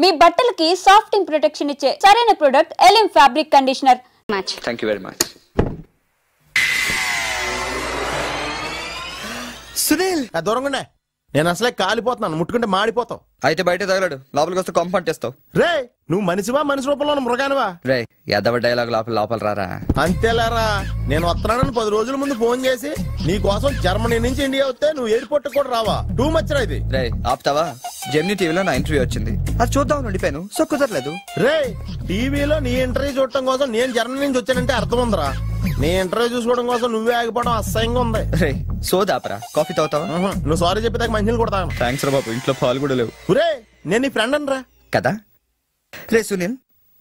మీ బట్టలకి సాఫ్టింగ్ ప్రొటెక్షన్ ఇచ్చే సరైన ప్రొడక్ట్ ఎలిమ్ fabric conditioner. Thank you very much. Sunil దూరంగా నేను అసలే కాలిపోతున్నాను, ముట్టుకుంటే మాడిపోతావు. అయితే బయట తగలడు, లోపలికి వస్తే కాంపౌండ్ చేస్తావు. రే నువ్వు మనిషివా మనిషి రూపంలో మృగానివా? రే ఎదవ డైలాగ్ లోపల రారా. అంతేలేరా, నేను వస్తున్నానని 10 రోజుల ముందు ఫోన్ చేసి నీ కోసం జర్మనీ నుంచి ఇండియా వస్తే నువ్వు ఎయిర్పోర్ట్ కూడా రావా? టూ మచ్ రా ఇది. రే ఆపుతావా? జెమినీ టీవీలో నా ఇంటర్వ్యూ వచ్చింది, అది చూద్దాం ఉండిపోయాను. సో కుదరలేదు. రే టీవీలో నీ ఇంటర్వ్యూ చూడటం కోసం నేను జర్మనీ నుంచి వచ్చానంటే అర్థం ఉందిరా. నీ ఇంటర్వ్యూ చూసుకోవడం కోసం నువ్వే ఆగిపోవడం అసహ్యంగా ఉంది. రే సోదాపరా, కాఫీ తాగుతావా? నువ్వు సారీ చెప్పేదాకా మంచినీళ్ళు కొడతాను. థ్యాంక్స్ రా బాబు, ఇంట్లో పాలు కూడా లేవు. రే నేను నీ ఫ్రెండ్ అని రా కదా. రే సునీల్,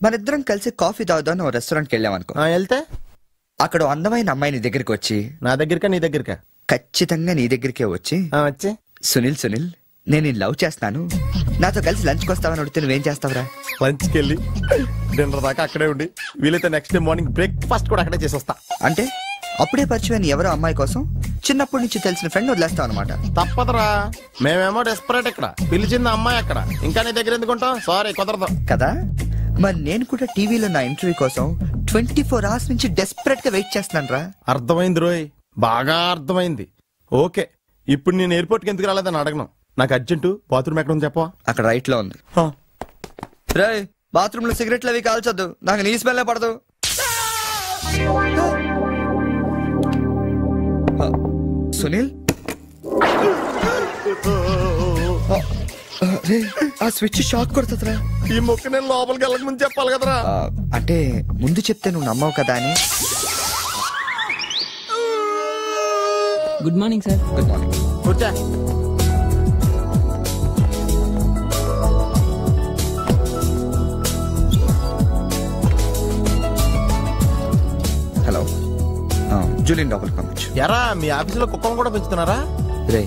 మనిద్దరం కలిసి కాఫీ తాగుదాం ఓ రెస్టారెంట్కి వెళ్ళాం అనుకో. వెళ్తే అక్కడ అందమైన అమ్మాయి నీ దగ్గరికి వచ్చి, నా దగ్గరకా నీ దగ్గరకా? ఖచ్చితంగా నీ దగ్గరికే వచ్చి వచ్చి సునీల్ సునీల్ నేను లవ్ చేస్తాను, నాతో కలిసి లంచ్కి వస్తావని అడిగితే నువ్వేం చేస్తావురా? లంచ్కి వెళ్ళి డిన్నర్ దాకా అక్కడే ఉండి వీలైతే నెక్స్ట్ డే మార్నింగ్ బ్రేక్ఫాస్ట్ కూడా అక్కడే చేసి వస్తా. అంటే అప్పుడే పరిచయం ఎవరో అమ్మాయి కోసం చిన్నప్పటి నుంచి తెలిసిన ఫ్రెండ్ వదిలేస్తావు అనమాట. తప్పదురా, మేమేమో డెస్పరేట్ ఇక్కడ, పిలిచింది అమ్మాయి అక్కడ, ఇంకా నీ దగ్గర ఎందుకుంటాం? సారీ కుదరదు కదా. మరి నేను కూడా టీవీలో నా ఇంటర్వ్యూ కోసం 24 hours నుంచి డెస్పరేట్ గా వెయిట్ చేస్తున్నాను రా. అర్థమైంది రోయ్, బాగా అర్థమైంది. ఓకే, ఇప్పుడు నేను ఎయిర్పోర్ట్కి ఎందుకు రాలేదని అడగను. నాకు అర్జెంటు బాత్రూమ్ ఎక్కడ ఉంది చెప్పవా? అక్కడ రైట్ లో ఉంది. రే బాత్రూమ్ లో సిగరెట్లు అవి కాల్చొద్దు, నాకు నీ స్మెల్ పడదు. సునీల్ ఆ స్విచ్ షాక్ కొడుతుందిరా. ఈ మొక్క నేను లోపలికి వెళ్ళక ముందు చెప్పాలి కదరా. అంటే ముందు చెప్తే నువ్వు నమ్మవు కదా అని. Good morning sir. Good morning. కూర్చో. హలో, జూలియన్ లోపలికి పంపించు. ఎరా మీ ఆఫీసులో కుక్కను కూడా పెంచుతున్నారా? రే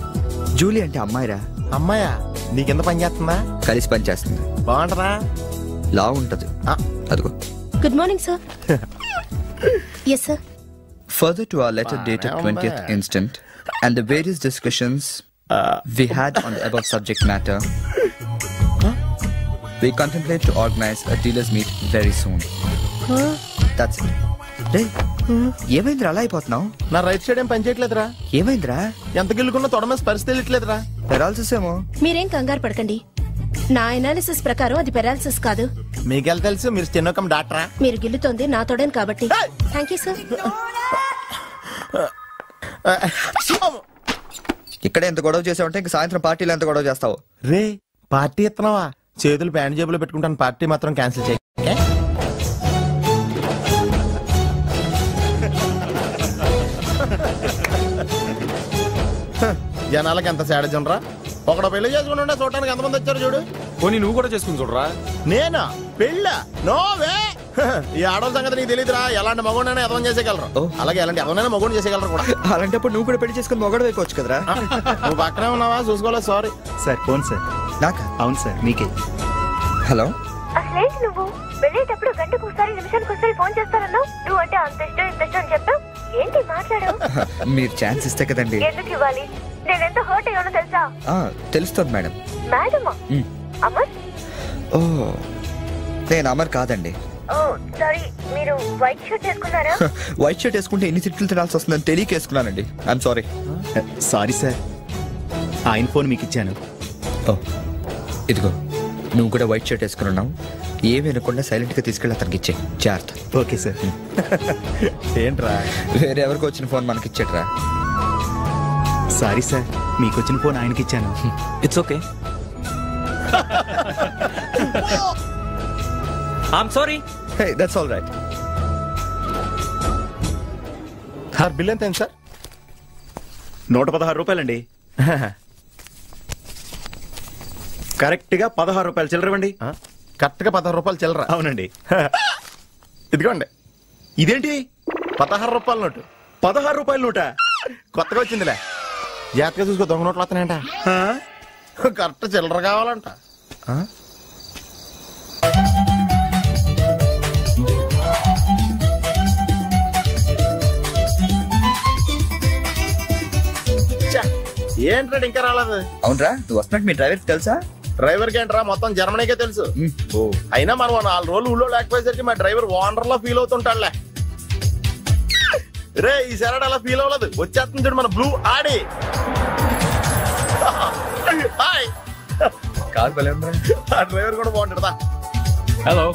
జూలీ అంటే అమ్మాయిరా. అమ్మాయా? నీకెంత పని చేస్తుందా? కలిసి పని చేస్తుంది. బాగుంటదా? లా ఉంటది. అదిగో. Good morning sir. Yes sir. Further to our letter dated 20th instant and the various discussions we had on the above subject matter, we contemplate to organize a dealers meet very soon. That's it. రే ఏమైందిరా అలా అయిపోతున్నావు? నా right side ఏం పని చేయట్లేదురా. ఏమైందిరా? ఎంత గిల్లుకున్నా తొడమేసి పరిస్థితి తెలియట్లేదురా. Paralysis ఏమో. మీరేం కంగారు పడకండి, నా ఎనాలిసిస్ ప్రకారం అది పెరాలసిస్ కాదు. మీకెళ్ళ తెలుసు, మీరు స్టెనోకం డాక్టరా? మీరు గిల్లుతోంది నా తోడని కాబట్టి. Thank you sir. ఇక్కడ ఎంత గొడవ చేసావంటే ఇంక సాయంత్రం పార్టీలో ఎంత గొడవ చేస్తావు? రే పార్టీ ఇస్తున్నావా? చేతులు ప్యాంట్ జేబులో పెట్టుకుంటాను, పార్టీ మాత్రం క్యాన్సిల్ చేయి. జనాలకి ఎంత సాడజం రా. ఒకడు పెళ్లి చేసుకుని ఉండే చూడటానికి ఎంతమంది వచ్చారు చూడు. పోనీ నువ్వు కూడా చేసుకుని చూడరా. నేనా పెళ్ళ? నోవే. ఈ ఆడవాళ్ళ సంగతి నీకు తెలియదురా. ఎలాంటి మగోడైనా ఎదవం చేసేయగలరు, అలాగే ఎలాంటి ఎవరైనా మగోడు చేసేయగలరు కూడా. అలాంటప్పుడు నువ్వు కూడా పెళ్లి చేసుకుని మొగడు వేయవచ్చు కదరా. నువ్వు పక్కనే ఉన్నావా? చూసుకోలేదు. Sorry sir. Phone sir. నాకా? అవును సార్, మీకే. హలో. అసలేంటి నువ్వు వెళ్ళేటప్పుడు గంటకు ఒకసారి నిమిషానికి ఒకసారి ఫోన్ చేస్తానన్నావు. నువ్వు అంటే అంత ఇష్టం ఇంత ఇష్టం అని చెప్పావు. ఏంటి మాట్లాడావు? మీరు ఛాన్స్ ఇస్తే కదండి. ఎందుకు ఇవ్వాలి? నేను ఎంత హర్ట్ అయ్యానో తెలుసా? తెలుస్తుంది మేడం. మేడమా? అమర్? ఓ నేను అమర్ కాదండి. ఓ సారీ, మీరు వైట్ షర్ట్ వేసుకున్నారా? వైట్ షర్ట్ వేసుకుంటే ఎన్ని తిట్లు తినాల్సి వస్తుందని తెలియక వేసుకున్నానండి. I'm sorry. సారీ సార్, ఆయన ఫోన్ మీకు ఇచ్చాను. ఓ ఇదిగో, నువ్వు కూడా వైట్ షర్ట్ వేసుకుని ఉన్నావు. ఏమి వినకుండా సైలెంట్ గా తీసుకెళ్ళి అతనికి ఇచ్చే జాగ్రత్త. Okay sir. ఏంట్రా వేరే ఎవరికి వచ్చిన ఫోన్ మనకి ఇచ్చేట్రా. సారీ సార్, మీకు వచ్చిన ఫోన్ ఆయనకి ఇచ్చాను. It's okay. I'm sorry. Hey that's all right. Sir bill ఎంత సార్? 116 రూపాయలండి. కరెక్ట్ గా 16 రూపాయలు చిల్లరవండి. కరెక్ట్ గా 16 రూపాయలు చిల్లర? అవునండి. ఇదిగోండి. ఇదేంటి? 16 రూపాయల నోటు. 16 రూపాయల నోట? కొత్తగా వచ్చిందిలే. జాగ్రత్తగా చూసుకో, దొంగ నోట్లు వస్తున్నాయంట. కరెక్ట్ చిల్లర కావాలంట. ఏంట్రా ఇంకా రాలేదు? అవునరా, నువ్వు వస్తున్నట్టు మీ డ్రైవర్ తెలుసా? డ్రైవర్ కి ఏంట్రా మొత్తం జర్మనీకే తెలుసు. అయినా మనం 4 రోజులు ఊళ్ళో లేకపోయేసరికి మా డ్రైవర్ వాండర్ లో ఫీల్ అవుతుంటాడులే. రే ఈ సరడ్ అలా ఫీల్ అవ్వలేదు, వచ్చేస్తుంది చూడు మన బ్లూ ఆడి. హాయ్. కార్ భలే ఉందా? ఆ డ్రైవర్ కూడా బాగుంటాడా? హలో.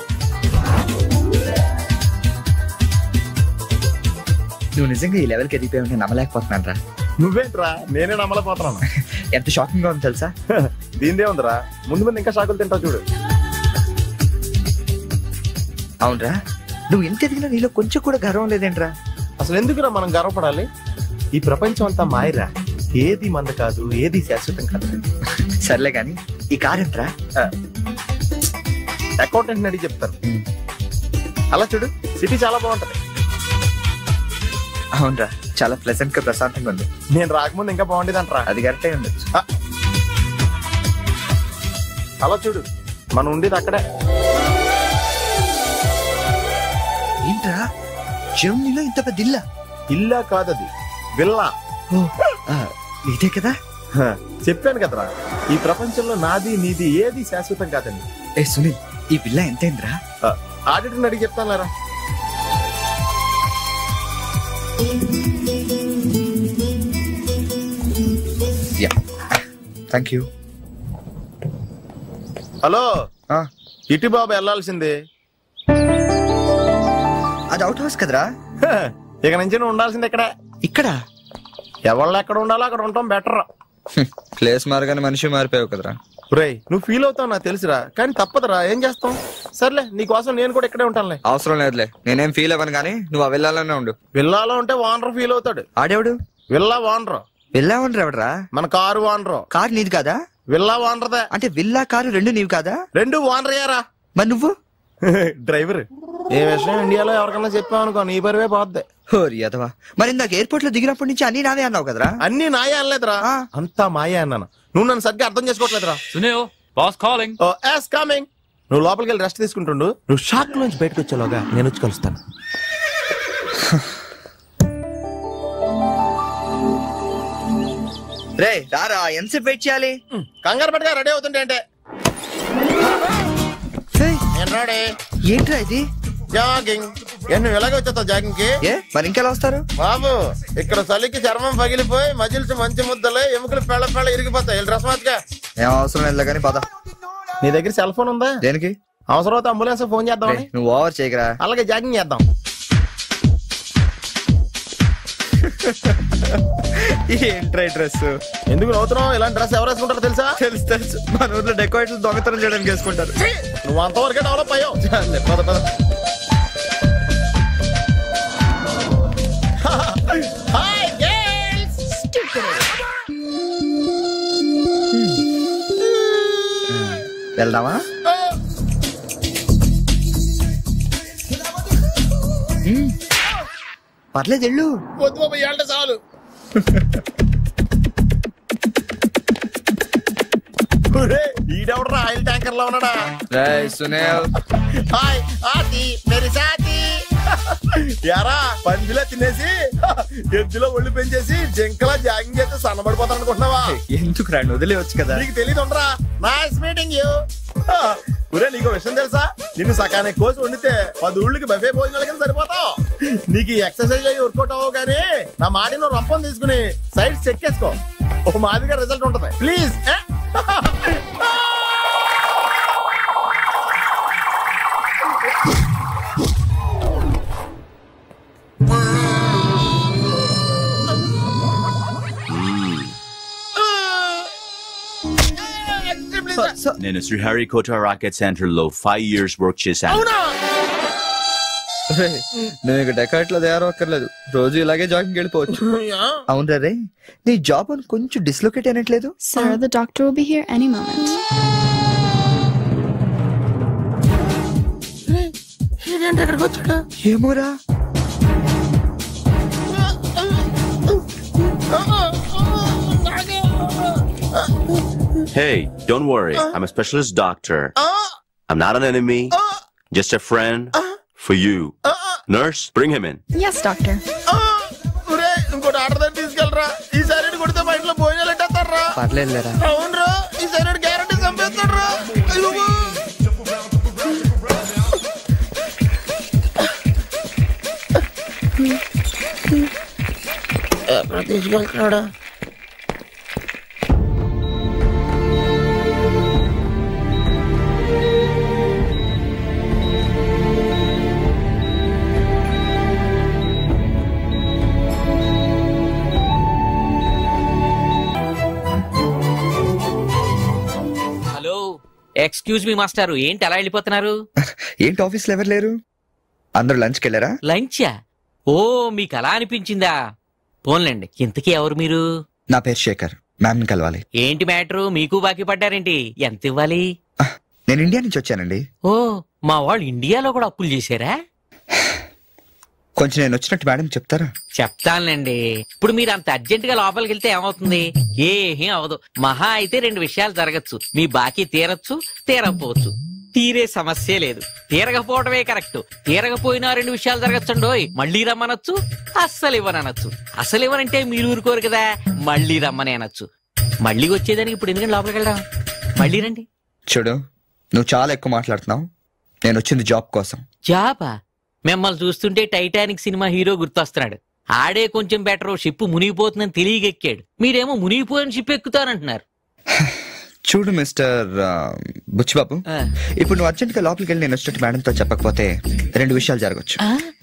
నువ్వు నిజంగా ఈ లెవెల్కి ఎదిగిపోయి ఉంటే నమ్మలేకపోతున్నాను రా. నువ్వేంట్రా, నేనే నమ్మలేకపోతున్నాను. ఎంత షాకింగ్ గా ఉంది తెలుసా? దీనిదే ఉందిరా, ముందు ముందు ఇంకా షాకులు తింటావు చూడు. అవునరా, నువ్వు ఎంత ఎదిగినా నీలో కొంచెం కూడా గర్వం లేదేంట్రా? అసలు ఎందుకురా మనం గర్వపడాలి? ఈ ప్రపంచం అంతా మాయరా, ఏది మంద కాదు, ఏది శాశ్వతం కాదు. సర్లే గాని ఈ కార్ ఎంట్రా? అకౌంటెంట్ అడిగి చెప్తారు. అలా చూడు, సిటీ చాలా బాగుంటది. అవునరా, చాలా ప్లెజెంట్ గా ప్రశాంతంగా ఉంది. నేను రాకముందు ఇంకా బాగుండేది అంటారా? అది కరెక్టే ఉండొచ్చు. అలా చూడు, మనం ఉండేది అక్కడే. ఏంట్రా, జర్మనీలో ఇంత పెద్ద ఇల్లా? ఇల్లా కాదది, విల్లా. ఇదే కదా? చెప్పాను కదరా, ఈ ప్రపంచంలో నాది నీది ఏది శాశ్వతం కాదండి. ఏ సునీల్, ఈ విల్లా ఎంతైందిరా? ఆడిటర్ అడిగి చెప్తాను లేరా. Thank you. హలో, ఇటు బాబు వెళ్ళాల్సింది. అది అవుట్ హౌస్ కదరా? ఇక నుంచి నువ్వు ఉండాల్సింది ఇక్కడ. ఇక్కడ ఎవళ్ళు ఎక్కడ ఉండాలో అక్కడ ఉండటం బెటర్. ప్లేస్ మారగానే మనిషి మారిపోయావు కదరా. రేయ్, నువ్వు ఫీల్ అవుతావు నాకు తెలుసురా, కానీ తప్పదురా, ఏం చేస్తాం. సర్లే, నీకోసం నేను కూడా ఇక్కడే ఉంటానులే. అవసరం లేదులే, నేనేం ఫీల్ అవ్వను కానీ నువ్వు ఆ విల్లాలోనే ఉండు. విల్లాలో ఉంటే వానర్ ఫీల్ అవుతాడు. ఆడేవాడు? Villa owner. విల్లా ఓనర్ ఎవడరా? మన కారు వానరు. కారు నీది కాదా? విల్లా వానరదే. అంటే విల్లా కారు రెండు నీవి కాదా? రెండు వానరయ్యారా. మరి నువ్వు డ్రైవర్. ఏ విషయం ఇండియాలో ఎవరికన్నా చెప్పావు అనుకో, నీ పరివే పోద్ది. హోరి అదవా, మరి ఇందాక ఎయిర్పోర్ట్ లో దిగినప్పటి నుంచి అన్ని నావే అన్నావు కదరా? అన్ని నాయే అనలేదురా, అంతా మాయే అన్నాను. నువ్వు నన్ను సరిగ్గా అర్థం చేసుకోవట్లేదురా. Sunil, boss calling. Oh yes coming. నువ్వు లోపలికి వెళ్ళి రెస్ట్ తీసుకుంటుండు, నువ్వు షాక్ నుంచి బయటకు వచ్చేలోగా నేను వచ్చి కలుస్తాను. రే రారా, ఎంతసేపు వెయిట్ చేయాలి? కంగారు పట్టుగా రెడీ అవుతుంటే అంటే. నేను రెడీ. ఏంట్రా ఇది? జాగింగ్. నువ్వు ఎలాగ వచ్చేస్తావు జాగింగ్ కి? మరి ఇంకెలా వస్తారు బాబు? ఇక్కడ చలికి చర్మం పగిలిపోయి మజిల్స్ మంచి ముద్దలే, ఎముకలు పెళ్ళ పెళ్ళ ఇరిగిపోతాయి. డ్రెస్ మార్చుగా. ఏం అవసరం లేదు కానీ పద. నీ దగ్గర సెల్ ఫోన్ ఉందా? దేనికి? అవసరం అయితే అంబులెన్స్ ఫోన్ చేద్దాం. నువ్వు ఓవర్ చేయకరా. అలాగే జాగింగ్ చేద్దాం. ఏంట్రా డ్రెస్? ఎందుకు నవ్వుతున్నావు? ఇలాంటి డ్రెస్ ఎవరు వేసుకుంటారో తెలుసా? తెలుసు తెలుసు, మన ఊర్లో డెకోరేట్లు దొంగతనం చేయడానికి వేసుకుంటారు. నువ్వు అంతవరకే డెవలప్ అయ్యావు. పద పద. వెళ్దామా? పర్లేదు వెళ్ళు. వద్దు బాబు, ఏళ్ళ చాలు. ఈడెవడరా ఆయిల్ ట్యాంకర్ లో ఉన్నాడా? సునీల్. హాయ్ ఆతి మేరీ సాతి. యారా, పందిలా తినేసి ఎద్దులో ఒళ్ళు పెంచేసి జింకలా జాగింగ్ చేస్తే సన్నబడిపోతాను అనుకుంటున్నావా? ఎందుకు రాండి, వదిలేవచ్చు కదా. నీకు తెలియదు ఉండరా. Nice meeting you. ఒరే, నీకు విషయం తెలుసా? నిన్ను సకానికి కోసి వండితే 10 ఊళ్ళకి బఫే భోజనాలకి సరిపోతావు. నీకు ఎక్సర్సైజ్ అయ్యి వర్కౌట్ అవ్వవు కానీ నా మాట నువ్వు రంపం తీసుకుని సైడ్ చెక్ చేసుకో, ఒక మాదిరిగా రిజల్ట్ ఉంటుంది. ప్లీజ్. నేను శ్రీహరికోట రాకెట్ సెంటర్ లో 5 years వర్క్ చేశాను. నువ్వు ఇక డెకాట్ లో తయారక్కర్లేదు, రోజు ఇలాగే జాగింగ్ వెళ్ళిపోవచ్చు. అవును రే, నీ జాబ్ అని కొంచెం dislocate అయినట్లేదు? Sir, the doctor will be here any moment. ఏమోరా. Hey, don't worry. I'm a specialist doctor. I'm not an enemy. Just a friend for you. Nurse, bring him in. Yes, doctor. ఇంకోటి order తీసుకెళ్ళరా. ఈ side కొడితే మా ఇంట్లో భోజనాలు ఎట్టేస్తారా? పర్లేదులేరా. అవునరా, ఈ side guarantee చంపేస్తాడు. ఎక్కడ తీసుకెళ్తున్నాడా? హలో, ఎక్స్క్యూజ్ మీ మాస్టారు, ఏంటి అలా వెళ్ళిపోతున్నారు? ఏంటి ఆఫీస్లో ఎవరు లేరు? అందరూ లంచ్కి వెళ్ళారా? లంచా? ఓ, మీకు అలా అనిపించిందా? పోన్లేండి. ఇంతకీ ఎవరు మీరు? నా పేరు శేఖర్. మ్యామ్ని కలవాలి. ఏంటి మ్యాటరు? మీకు బాకీ పడ్డారేంటి? ఎంత ఇవ్వాలి? నేను ఇండియా నుంచి వచ్చానండి. ఓ, మా వాళ్ళు ఇండియాలో కూడా అప్పులు చేశారా? కొంచెం నేను వచ్చినట్టు మేడం చెప్తారా? చెప్తానులేండి. ఇప్పుడు మీరు అంత అర్జెంట్ గా లోపలికి వెళ్తే ఏమవుతుంది? ఏం అవదు. మహా అయితే 2 విషయాలు జరగచ్చు. మీ బాకీ తీరచ్చు, తీరకపోవచ్చు. తీరే సమస్య లేదు. తీరకపోవడమే కరెక్ట్. తీరకపోయినా 2 విషయాలు జరగచ్చండోయ్. మళ్ళీ రమ్మనొచ్చు, అస్సలు ఇవ్వనొచ్చు. అసలు ఇవ్వనంటే మీరు ఊరుకోరు కదా, మళ్ళీ రమ్మని అనొచ్చు. మళ్ళీ వచ్చేదానికి ఇప్పుడు ఎందుకంటే లోపలికి వెళ్దాం. మళ్ళీ రండి. చూడు, నువ్వు చాలా ఎక్కువ మాట్లాడుతున్నావు. నేను వచ్చింది జాబ్ కోసం. జాబా? మిమ్మల్ని చూస్తుంటే టైటానిక్ సినిమా హీరో గుర్తొస్తున్నాడు. ఆడే కొంచెం బెటర్. షిప్ మునిగిపోతుందని తెలియగెక్కాడు. మీరేమో మునిగిపోయిన షిప్ ఎక్కుతానంటున్నారు. చూడు మిస్టర్ బుచ్చిబాబు, ఇప్పుడు నువ్వు అర్జెంట్ గా లోపలికి వెళ్ళి నేను వచ్చినట్టు మేడంతో చెప్పకపోతే 2 విషయాలు జరగచ్చు.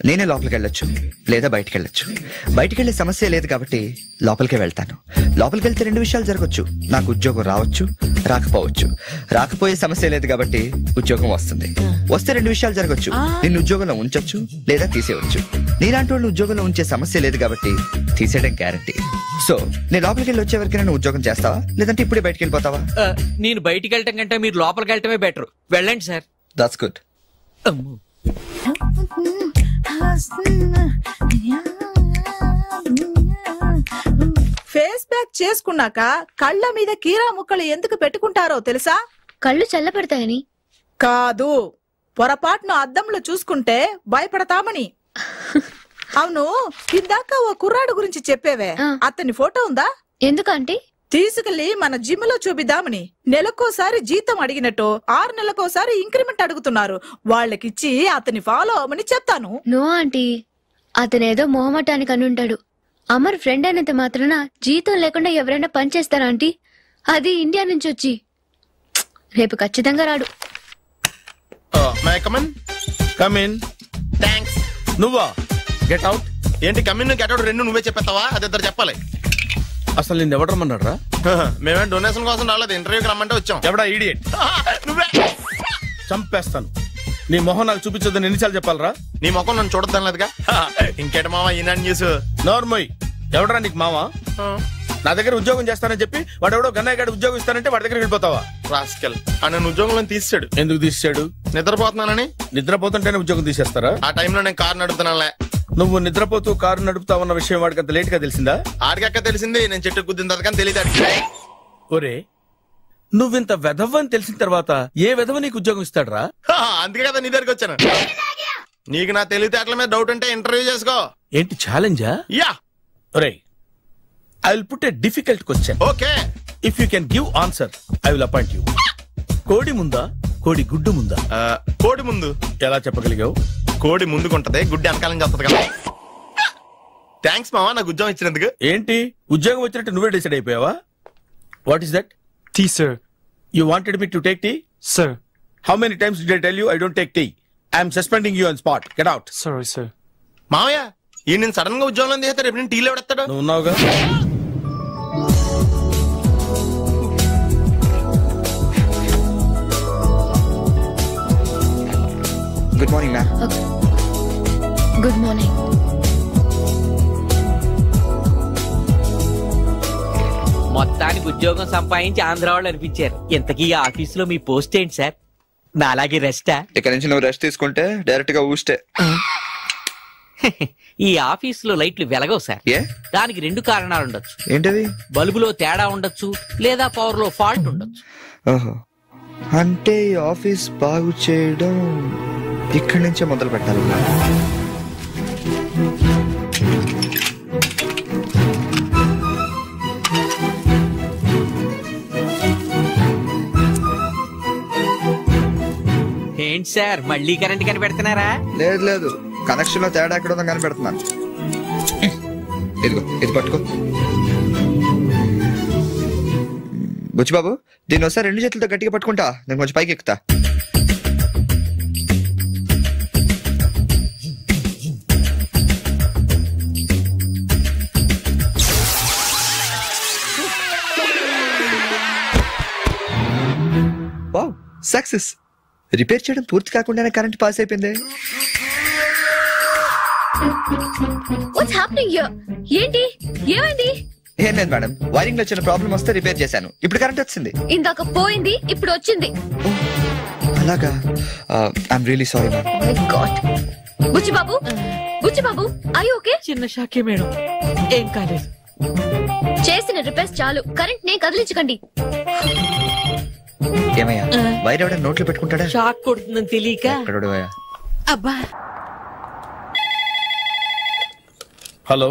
నేనే లోపలికి వెళ్ళొచ్చు, లేదా బయటికి వెళ్ళొచ్చు. బయటికి వెళ్ళే సమస్య లేదు కాబట్టి లోపలికే వెళ్తాను. లోపలికి వెళ్తే 2 విషయాలు జరగచ్చు. నాకు ఉద్యోగం రావచ్చు, రాకపోవచ్చు. రాకపోయే సమస్య లేదు కాబట్టి ఉద్యోగం వస్తుంది. వస్తే 2 విషయాలు జరగచ్చు. నిన్ను ఉద్యోగంలో ఉంచొచ్చు, లేదా తీసేయవచ్చు. నీలాంటి వాళ్ళు ఉద్యోగంలో ఉంచే సమస్య లేదు కాబట్టి తీసేయడం గ్యారంటీ. సో నేను లోపలికి వెళ్ళి వచ్చే వరకు నేను ఉద్యోగం చేస్తావా, లేదంటే ఇప్పుడే బయటికి వెళ్ళిపోతావా? నేను బయటికి వెళ్ళటం కంటే మీరు లోపలికి వెళ్ళటమే బెటర్. వెళ్ళండి sir. That's good. Face pack చేసుకున్నాక కళ్ళ మీద కీరా ముక్కలు ఎందుకు పెట్టుకుంటారో తెలుసా? కళ్ళు చల్లబడతాయని కాదు, పొరపాటును అద్దంలో చూసుకుంటే భయపడతామని. అవును, ఇందాక ఓ కుర్రాడు గురించి చెప్పేవే, అతని ఫోటో ఉందా? ఎందుకంటే తీసుకెళ్లి మన జిమ్ లో చూపిద్దామని. నెలకోసారి జీతం అడిగినట్టు 6 నెలకోసారి ఇంక్రిమెంట్ అడుగుతున్నారు. వాళ్ళకిచ్చి అతని ఫాలో అవ్వమని చెప్తాను. నో ఆంటీ, అతనేదో మొహమాటానికి అనుంటాడు. అమర్ ఫ్రెండ్ అయినంత మాత్రాన జీతం లేకుండా ఎవరైనా పని చేస్తారా ఆంటీ? అది ఇండియా నుంచి వచ్చి. రేపు ఖచ్చితంగా రాడు. నువ్వా? Get out. ఏంటి కమిన్ గెట్ అవుట్ 2 నువ్వే చెప్పేస్తావా? అది ఇద్దరు చెప్పాలి. అసలు నేను ఎవరు రమ్మన్నారా? మేమే డొనేషన్ కోసం రాలేదు, ఇంటర్వ్యూకి రమ్మంటే వచ్చాం. ఎవడా ఈడియట్? నువ్వే. చంపేస్తాను. నీ మొహం నాకు చూపించొద్దని ఎన్నిసార్లు చెప్పాలరా? నీ మొహం నన్ను చూడద్దాం లేదుగా. ఇంకేట మావా ఈనాడు న్యూస్. నోర్మోయ్, ఎవడరా నీకు మావా? నా దగ్గర ఉద్యోగం చేస్తానని చెప్పి వాడు ఎవడో గన్నయ్య గారి ఉద్యోగం ఇస్తానంటే వాడి దగ్గర వెళ్ళిపోతావా? రాస్కెల్. నన్ను ఉద్యోగంలో తీసాడు. ఎందుకు తీసాడు? నిద్రపోతున్నానని. నిద్రపోతుంటేనే ఉద్యోగం తీసేస్తారా? ఆ టైంలో నేను కారు నడుపుతున్నానులే. నువ్వు నిద్రపోతూ కారు నడుపుతావన్న విషయం వాడికి అంత లేట్ గా తెలిసిందా? ఆడికక్క తెలిసింది, నేను చెట్టు గుద్దిన తర్వాత కానీ తెలియదు. ఒరే, నువ్వింత వెధవ్ అని తెలిసిన తర్వాత ఏ వెధవ నీకు ఉద్యోగం ఇస్తాడరా? అందుకే కదా నీ దగ్గరికి వచ్చాను. నీకు నా తెలివితేటల మీద డౌట్ ఉంటే ఇంటర్వ్యూ చేసుకో. ఏంటి ఛాలెంజా? యా. ఒరే, I will put a difficult question. Okay. If you can give answer, I will appoint you. కోడి ముందా, కోడి గుడ్డు ముందా? కోడి ముందు. ఎలా చెప్పగలిగావు? కోడి ముందుకుంటది, గుడ్డి వెనకాలని చేస్తుంది కదా. థ్యాంక్స్ మావా నాకు ఉద్యోగం ఇచ్చినందుకు. ఏంటి ఉద్యోగం వచ్చినట్టు నువ్వే డిసైడ్ అయిపోయావా? What is that? Tea sir. You wanted me to take tea? Sir. How many times did I tell you I don't take tea? I am suspending you on spot. Get out. Sorry sir. మావయ్య, ఈ నేను sudden గా ఉద్యోగంలో తీస్తే రేపు నేను టీలో పెడతాడు. నువ్వు ఉన్నావుగా. Good morning ma'am. Good morning. మొత్తానికి ఉద్యోగం సంపాదించి ఆంధ్ర వాళ్ళు అనిపించారు. ఇంతకీ ఈ ఆఫీసులో మీ పోస్ట్ ఏంటి సార్? నా అలాగే రెస్టా? ఇక్కడ నుంచి నువ్వు రెస్ట్ తీసుకుంటే డైరెక్ట్ గా ఊస్తే. ఈ ఆఫీసులో లైట్లు వెలగవు సార్. దానికి 2 కారణాలు ఉండొచ్చు. ఏంటది? బల్బులో తేడా ఉండొచ్చు, లేదా పవర్ లో ఫాల్ట్ ఉండొచ్చు. ఓహో, అంటే ఈ ఆఫీస్ బాగు చేయడం ఇక్కడి నుంచే మొదలు పెట్టాలి. ఏంటి సార్ మళ్ళీ కరెంట్ కనిపెడుతున్నారా? లేదు లేదు, కనెక్షన్ లో తేడా ఎక్కడ ఉందని కనిపెడుతున్నాను. ఇదిగో ఇది పట్టుకో. బుచ్చిబాబు, దీన్ని ఒకసారి 2 చేతులతో గట్టిగా పట్టుకుంటా, నేను కొంచెం పైకి ఎక్కుతా. Wow, success. రిపేర్ చేయడం పూర్తి కాకుండానే కరెంట్ పాస్ అయిపోయింది. What's happening here? ఏంటి ఏమైంది? ఏం లేదు మేడం, వైరింగ్ లో చిన్న ప్రాబ్లం వస్తే రిపేర్ చేశాను, ఇప్పుడు కరెంట్ వచ్చింది. ఇందాక పోయింది, ఇప్పుడు వచ్చింది. అలాగా? I'm really sorry ma'am. My God. Buchibabu, Buchibabu, are you okay? చిన్న షాకే మేడం, ఏం కాలేదు. చేసిన రిపేర్స్ చాలు, కరెంట్ నే కదిలించకండి. ఏమయ్యా, వైర్ ఎవడ నోట్లో పెట్టుకుంటాడా? షాక్ కొడుతుందని తెలియక. అబ్బా. Hello,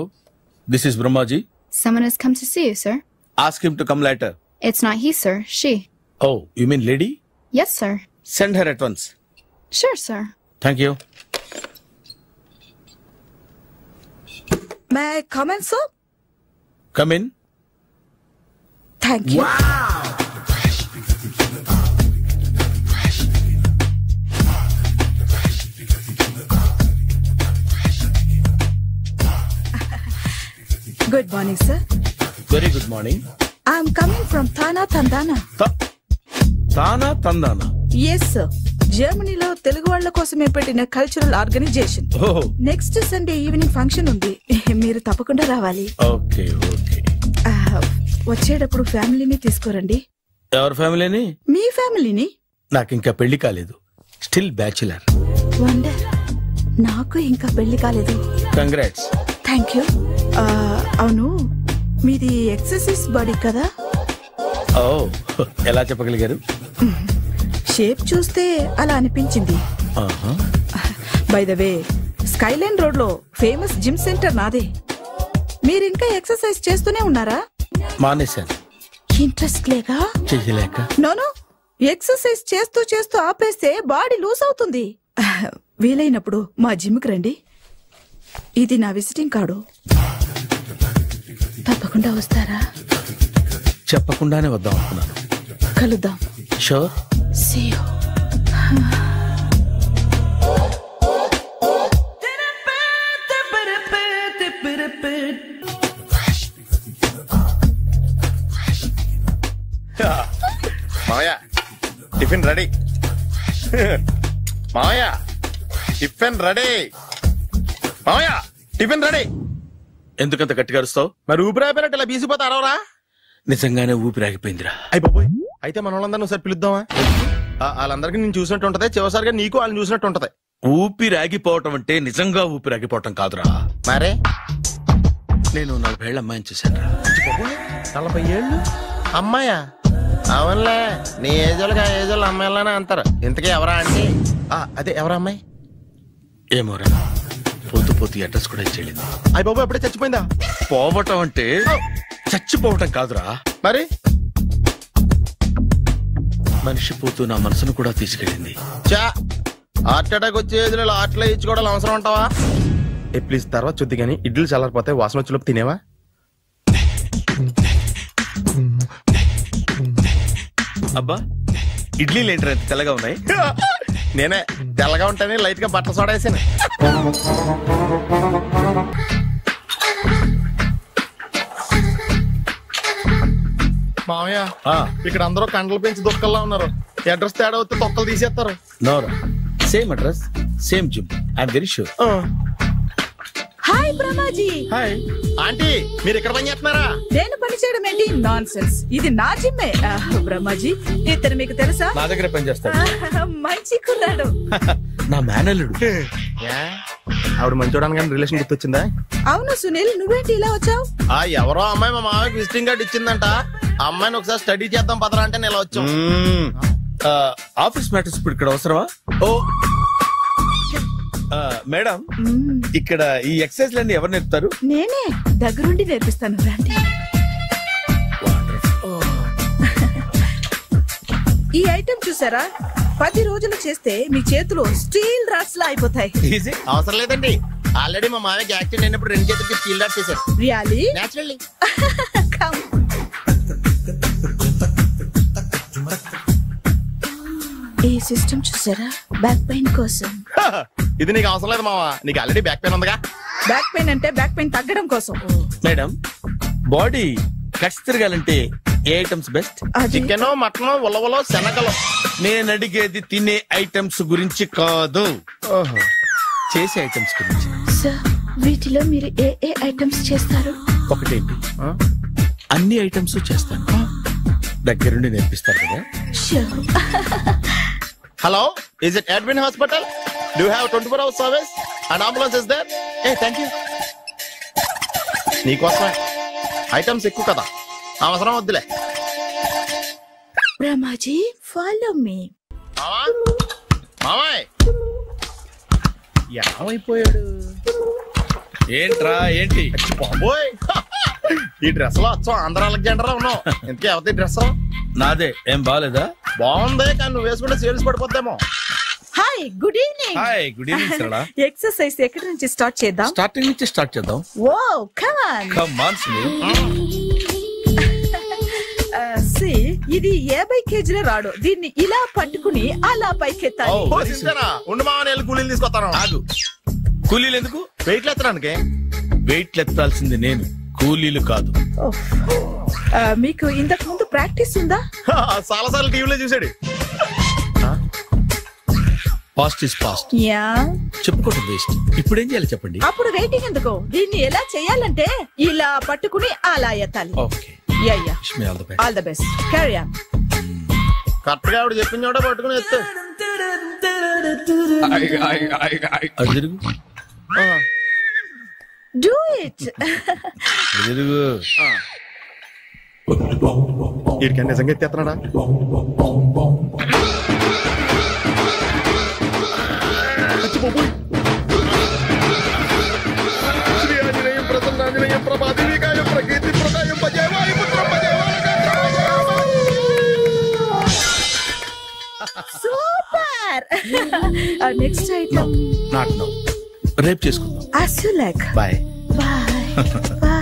this is Brahmaji. Someone has come to see you, sir. Ask him to come later. It's not he, sir. She. Oh, you mean lady? Yes, sir. Send her at once. Sure, sir. Thank you. May I come in, sir? Come in. Thank you. Good morning, sir. Very good morning. I'm coming from Thana Tandana. Thana Tandana? Yes, sir. జర్మనీలో తెలుగు వాళ్ళ కోసమే పెట్టిన cultural organization. Next Sunday evening function ఉంది, మీరు తప్పకుండా రావాలి. Okay okay. వచ్చేటప్పుడు ఫ్యామిలీని తీసుకురండి. ఎవరి ఫ్యామిలీని? మీ ఫ్యామిలీని. నాకు ఇంకా పెళ్లి కాలేదు, స్టిల్ బ్యాచులర్. వండర్, నాకు ఇంకా పెళ్లి కాలేదు. కంగ్రాట్స్. Thank you. అవును, మీది ఎక్సర్సైజ్ బాడీ కదా? ఓ, ఎలా చెప్పగలిగారు? షేప్ చూస్తే అలా అనిపించింది. By the way, Skyline road లో ఫేమస్ జిమ్ సెంటర్ నాదే. మీరు ఇంకా ఎక్సర్సైజ్ చేస్తూనే ఉన్నారా? మానేశాను. ఇంట్రెస్ట్ లేక? చెయ్యలేక. నోను, ఎక్సర్సైజ్ చేస్తూ చేస్తూ ఆపేస్తే బాడీ లూజ్ అవుతుంది. వీలైనప్పుడు మా జిమ్ కి రండి. ఇది నా విజిటింగ్ కార్డు. తప్పకుండా వస్తారా? చెప్పకుండానే వద్దాం అనుకున్నాను. కలుద్దాం. షూర్. See you. మావయ్య, టిఫిన్ రెడీ. మావయ్య, టిఫిన్ రెడీ. మావయ్య, టిఫిన్ రెడీ. ఎందుకంత గట్టిగా అరుస్తావు? మరి ఊపిరాయిపోయినట్టు ఇలా బీసిపోతారవరా? నిజంగానే ఊపిరాగిపోయిందిరా. అయిపోయి అయితే మన వాళ్ళందరినీ ఒకసారి పిలుద్దామా? వాళ్ళందరికీ నేను చూసినట్టు ఉంటది, చివరిసారిగా నీకు వాళ్ళని చూసినట్టు ఉంటది. ఊపిరాగిపోవటం అంటే నిజంగా ఊపిరాగిపోవటం కాదురా. మరే నేను 40 ఏళ్ల అమ్మాయిని చూశాను. 40 ఏళ్ళు అమ్మాయా? అవునులే, నీ ఏజోళ్ళకి ఆ ఏజోళ్ళు అమ్మాయిలానే అంటారు. ఇంతకీ ఎవరా అంటే? అదే ఎవరా అమ్మాయి? ఏమోరా, పోతూ పోతూ అడ్రస్ కూడా ఇచ్చేళ్ళింది. అయ్య బాబు, ఎప్పుడే చచ్చిపోయిందా? పోవటం అంటే చచ్చిపోవటం కాదురా. మరి మనిషి పోతూ నా మనసును కూడా తీసుకెళ్ళింది. చా, హార్ట్ అటాక్ వచ్చే ఏజ్లో హార్ట్లో ఇచ్చుకోవడం అవసరం ఉంటావా? ప్లీజ్ తర్వాత చూద్ది కానీ ఇడ్లీలు చల్లారిపోతే వాసన వచ్చేలోపు తినేవా? అబ్బా, ఇడ్లీలు ఏంటంటే తెల్లగా ఉన్నాయి? నేనే తెల్లగా ఉంటానే లైట్ గా బట్టలు సోడేసాను. మామయ్య, ఇక్కడ అందరూ కండలు పెంచి దుక్కల్లా ఉన్నారు. అడ్రస్ తేడా వస్తే తొక్కలు తీసేస్తారు. నోరా, same address, same gym. I'm very sure. Hi Brahmaji. Hi aunty, మీరు ఇక్కడ పని చేస్తున్నారా? నేను పని చేయడం ఏంటి? నాన్ సెన్స్, ఇది నా జిమ్మే. బ్రహ్మాజీ, ఇతను మీకు తెలుసా? నా దగ్గర పని చేస్తాడు. మంచి కుర్రాడు. నా మేనల్లుడు. ఆవిడ మంచోడానికి కానీ రిలేషన్ గుర్తొచ్చిందా? అవును సునీల్, నువ్వేంటి ఇలా వచ్చావు? ఎవరో అమ్మాయి మా మామయ్యకి విజిటింగ్ కార్డు ఇచ్చిందంట. ఆ అమ్మాయిని ఒకసారి స్టడీ చేద్దాం పదరా అంటే నేను ఇలా వచ్చాం. ఆఫీస్ మ్యాటర్స్ ఇప్పుడు ఇక్కడ అవసరమా? ఓ మేడం, ఇక్కడ ఈ ఎక్సర్సైజ్ లన్నీ ఎవరు నేర్పుతారు? నేనే దగ్గరుండి నేర్పిస్తాను, రండి. ఈ ఐటెం చూసారా? 10 రోజులు చేస్తే మీ చేతులు స్టీల్ రాట్స్ లా అయిపోతాయి. అవసరం లేదండి, ఆల్రెడీ మా మామయ్యకి యాక్సిడెంట్ అయినప్పుడు 2 చేతులకి స్టీల్ డాట్ చేశారు. రియల్లీ? నేచురల్లీ. ఈ సిస్టమ్ చూసారా, బ్యాక్ పెయిన్ కోసం. ఇది నీకు అవసరం లేదు మావా, నీకు ఆల్రెడీ బ్యాక్ పెయిన్ ఉందిగా. బ్యాక్ పెయిన్ అంటే బ్యాక్ పెయిన్ తగ్గడం కోసం. మేడం, బాడీ కట్స్ తిరగాలంటే ఏ ఐటమ్స్ బెస్ట్? చికెన్, మటన్, ఉలవలో, శనగలు. నేను అడిగేది తినే ఐటమ్స్ గురించి కాదు, చేసే ఐటమ్స్ గురించి. సార్, వీటిలో మీరు ఏ ఏ ఐటమ్స్ చేస్తారు? ఒకటేంటి, అన్ని ఐటమ్స్ చేస్తాను. దగ్గరుండి నేర్పిస్తారు కదా. Hello, is it admin hospital? Do have 24 hours service and ambulance is there? A thank you. నీకోసమే ఐటమ్స్ ఎక్కువ కదా, అవసరం వద్దులే. Brahmaji, follow me. మామాయ్ ఏమైపోయాడు? ఏంట్రా ఏంటి? బాబోయ్, ఈ డ్రెస్ లో వచ్చాం ఆంధ్ర అలెగ్జాండర్ ఉన్నావు. ఇంకే అవతీ డ్రెస్ నాదే. ఏం బాగాలేదా? బాగుంది, కానీ నువ్వు వేసుకుంటే సేల్స్ పడిపోద్దేమో. Hi, good evening. Hi, good evening Sarala. Exercise ఎక్కడి నుంచి స్టార్ట్ చేద్దాం? స్టార్టింగ్ నుంచి స్టార్ట్ చేద్దాం. Oh come on. Come on Sunil. ఇది 50 కేజీల రాడు. దీన్ని ఇలా పట్టుకుని అలా పైకెత్తాలి. ఉండు మామ, నేను కూలీలు తీసుకొస్తాను. ఆగు, కూలీలు ఎందుకు? వెయిట్లు ఎత్తడానికి. వెయిట్లు ఎత్తాల్సింది నేను, కూలీలు కాదు. మీకు ఇంతకు ముందు ప్రాక్టీస్ ఉందా? చాలా సార్లు టీవీలో చూసాడు. Past is past. యా, చెప్పుకోవడం వేస్ట్. ఇప్పుడు ఏం చేయాలి చెప్పండి. అప్పుడు వెయిటింగ్ ఎందుకు? దీన్ని ఎలా చేయాలంటే ఇలా పట్టుకుని అలా ఎత్తాలి. Okay, ya ya, all the best. Carry on. Correct గా ఆవిడ చెప్పిన చోట పట్టుకుని ఎత్తు. అటు తిరుగు. Do it. తిరుగు. వీడికి నిజంగా ఎత్తేస్తున్నాడా? శ్రీ ఆంజనేయం ప్రసన్నాంజనేయం ప్రభాదేవికాయం ప్రకీర్తి ప్రదాయం భజేవాయు పుత్రం super. Next item not now, రేపు చేసుకుందాం. as you like. Bye. Bye. Bye.